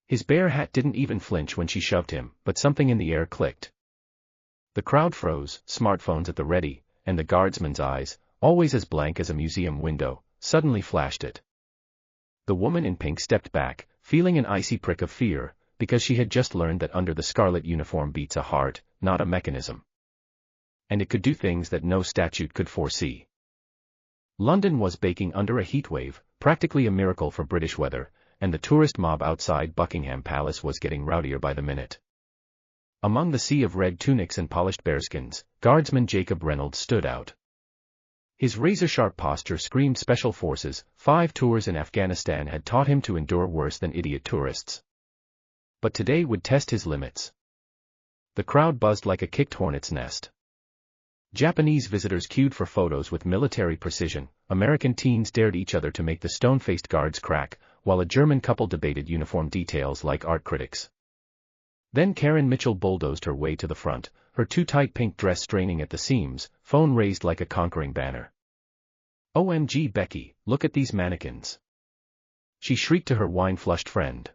His bear hat didn't even flinch when she shoved him, but something in the air clicked. The crowd froze, smartphones at the ready, and the guardsman's eyes, always as blank as a museum window, suddenly flashed it. The woman in pink stepped back, feeling an icy prick of fear, because she had just learned that under the scarlet uniform beats a heart, not a mechanism. And it could do things that no statute could foresee. London was baking under a heatwave, practically a miracle for British weather, and the tourist mob outside Buckingham Palace was getting rowdier by the minute. Among the sea of red tunics and polished bearskins, Guardsman Jacob Reynolds stood out. His razor-sharp posture screamed special forces. 5 tours in Afghanistan had taught him to endure worse than idiot tourists. But today would test his limits. The crowd buzzed like a kicked hornet's nest. Japanese visitors queued for photos with military precision, American teens dared each other to make the stone-faced guards crack, while a German couple debated uniform details like art critics. Then Karen Mitchell bulldozed her way to the front, her too-tight pink dress straining at the seams, phone raised like a conquering banner. "OMG Becky, look at these mannequins!" she shrieked to her wine-flushed friend.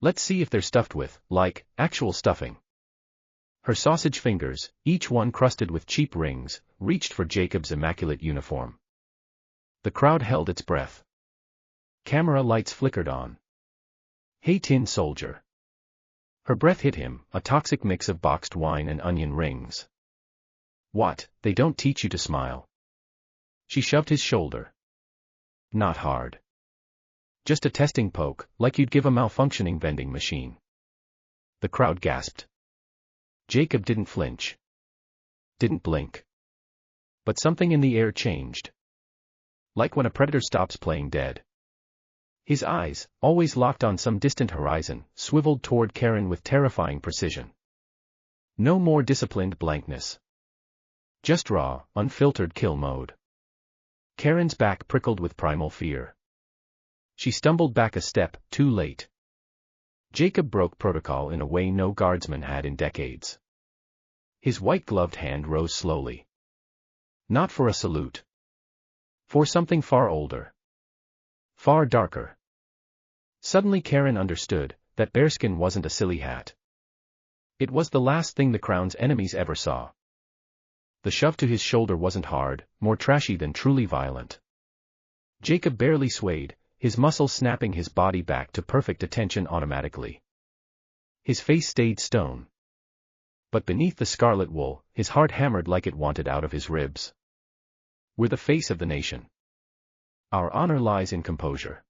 "Let's see if they're stuffed with, like, actual stuffing." Her sausage fingers, each one crusted with cheap rings, reached for Jacob's immaculate uniform. The crowd held its breath. Camera lights flickered on. "Hey tin soldier." Her breath hit him, a toxic mix of boxed wine and onion rings. "What, they don't teach you to smile?" She shoved his shoulder. "Not hard. Just a testing poke, like you'd give a malfunctioning vending machine." The crowd gasped. Jacob didn't flinch. Didn't blink. But something in the air changed. Like when a predator stops playing dead. His eyes, always locked on some distant horizon, swiveled toward Karen with terrifying precision. No more disciplined blankness. Just raw, unfiltered kill mode. Karen's back prickled with primal fear. She stumbled back a step, too late. Jacob broke protocol in a way no guardsman had in decades. His white-gloved hand rose slowly. Not for a salute. For something far older. Far darker. Suddenly Karen understood that bearskin wasn't a silly hat. It was the last thing the crown's enemies ever saw. The shove to his shoulder wasn't hard, more trashy than truly violent. Jacob barely swayed, his muscles snapping his body back to perfect attention automatically. His face stayed stone. But beneath the scarlet wool, his heart hammered like it wanted out of his ribs. "We're the face of the nation. Our honor lies in composure."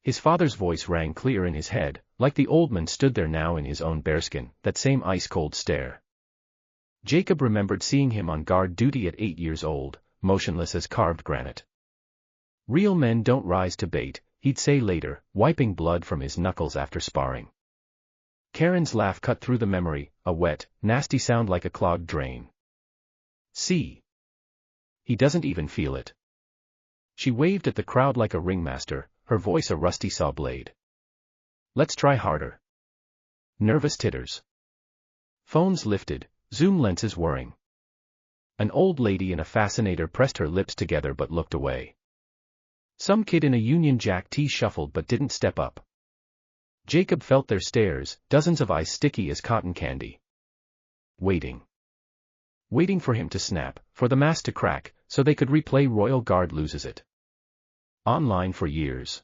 His father's voice rang clear in his head, like the old man stood there now in his own bearskin, that same ice-cold stare. Jacob remembered seeing him on guard duty at 8 years old, motionless as carved granite. "Real men don't rise to bait," he'd say later, wiping blood from his knuckles after sparring. Karen's laugh cut through the memory, a wet, nasty sound like a clogged drain. "See? He doesn't even feel it." She waved at the crowd like a ringmaster, her voice a rusty saw blade. "Let's try harder." Nervous titters. Phones lifted, zoom lenses whirring. An old lady in a fascinator pressed her lips together but looked away. Some kid in a Union Jack tee shuffled but didn't step up. Jacob felt their stares, dozens of eyes sticky as cotton candy. Waiting. Waiting for him to snap, for the mask to crack, so they could replay Royal Guard loses it. Online for years.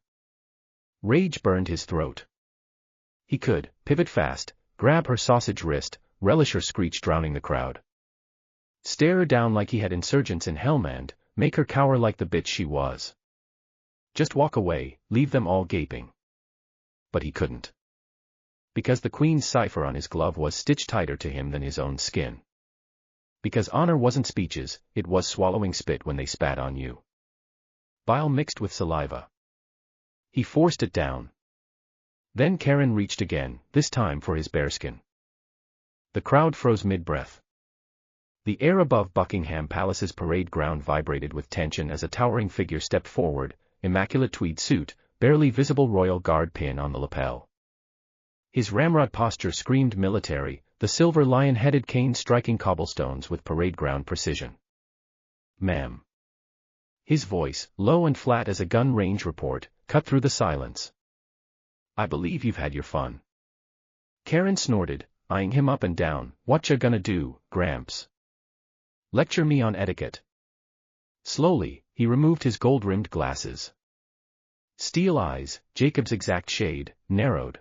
Rage burned his throat. He could pivot fast, grab her sausage wrist, relish her screech drowning the crowd. Stare her down like he had insurgents in Helmand, make her cower like the bitch she was. Just walk away, leave them all gaping. But he couldn't. Because the Queen's cipher on his glove was stitched tighter to him than his own skin. Because honor wasn't speeches, it was swallowing spit when they spat on you. Bile mixed with saliva. He forced it down. Then Karen reached again, this time for his bearskin. The crowd froze mid-breath. The air above Buckingham Palace's parade ground vibrated with tension as a towering figure stepped forward, immaculate tweed suit, barely visible Royal Guard pin on the lapel. His ramrod posture screamed military, the silver lion-headed cane striking cobblestones with parade ground precision. "Ma'am." His voice, low and flat as a gun range report, cut through the silence. I believe you've had your fun. Karen snorted, eyeing him up and down. Whatcha gonna do, Gramps? Lecture me on etiquette. Slowly, he removed his gold-rimmed glasses. Steel eyes, Jacob's exact shade, narrowed.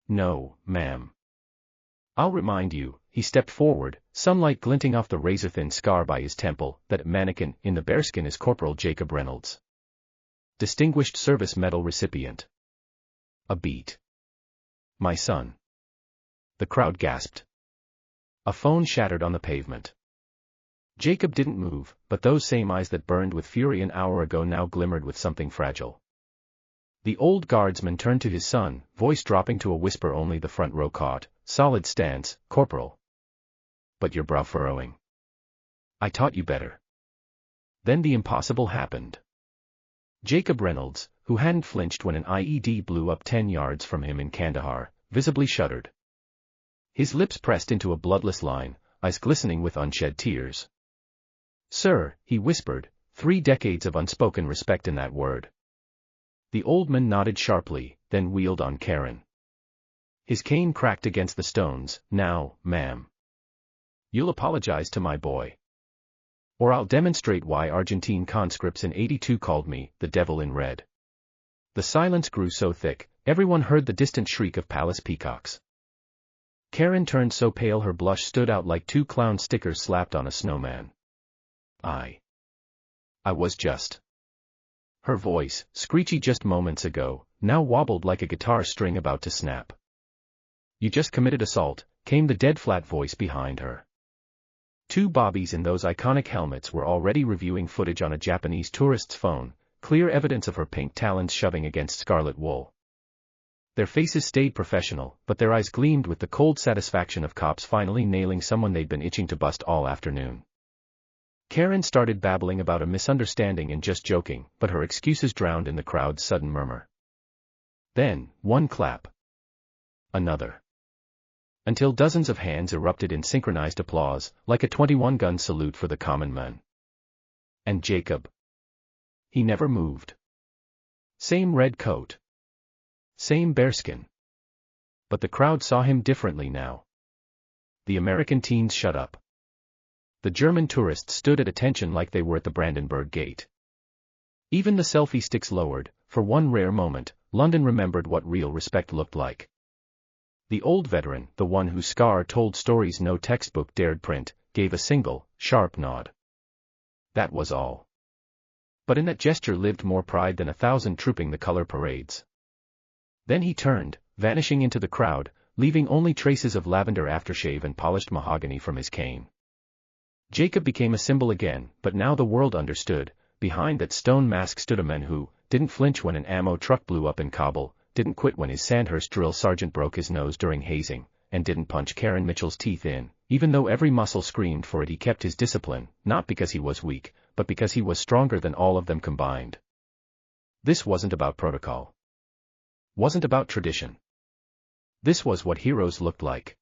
No, ma'am. I'll remind you. He stepped forward, sunlight glinting off the razor-thin scar by his temple. That mannequin in the bearskin is Corporal Jacob Reynolds. Distinguished Service Medal recipient. A beat. My son. The crowd gasped. A phone shattered on the pavement. Jacob didn't move, but those same eyes that burned with fury an hour ago now glimmered with something fragile. The old guardsman turned to his son, voice dropping to a whisper only the front row caught. Solid stance, Corporal. But your brow furrowing. I taught you better. Then the impossible happened. Jacob Reynolds, who hadn't flinched when an IED blew up 10 yards from him in Kandahar, visibly shuddered. His lips pressed into a bloodless line, eyes glistening with unshed tears. Sir, he whispered, 3 decades of unspoken respect in that word. The old man nodded sharply, then wheeled on Karen. His cane cracked against the stones. Now, ma'am. You'll apologize to my boy. Or I'll demonstrate why Argentine conscripts in '82 called me the devil in red. The silence grew so thick, everyone heard the distant shriek of palace peacocks. Karen turned so pale her blush stood out like 2 clown stickers slapped on a snowman. I was just. Her voice, screechy just moments ago, now wobbled like a guitar string about to snap. You just committed assault, came the dead flat voice behind her. 2 bobbies in those iconic helmets were already reviewing footage on a Japanese tourist's phone, clear evidence of her pink talons shoving against scarlet wool. Their faces stayed professional, but their eyes gleamed with the cold satisfaction of cops finally nailing someone they'd been itching to bust all afternoon. Karen started babbling about a misunderstanding and just joking, but her excuses drowned in the crowd's sudden murmur. Then, one clap. Another. Until dozens of hands erupted in synchronized applause, like a 21-gun salute for the common man. And Jacob. He never moved. Same red coat. Same bearskin. But the crowd saw him differently now. The American teens shut up. The German tourists stood at attention like they were at the Brandenburg Gate. Even the selfie sticks lowered. For one rare moment, London remembered what real respect looked like. The old veteran, the one whose scar told stories no textbook dared print, gave a single, sharp nod. That was all. But in that gesture lived more pride than 1,000 trooping the color parades. Then he turned, vanishing into the crowd, leaving only traces of lavender aftershave and polished mahogany from his cane. Jacob became a symbol again, but now the world understood. Behind that stone mask stood a man who didn't flinch when an ammo truck blew up in Kabul, didn't quit when his Sandhurst drill sergeant broke his nose during hazing, and didn't punch Karen Mitchell's teeth in. Even though every muscle screamed for it, he kept his discipline, not because he was weak, but because he was stronger than all of them combined. This wasn't about protocol. Wasn't about tradition. This was what heroes looked like.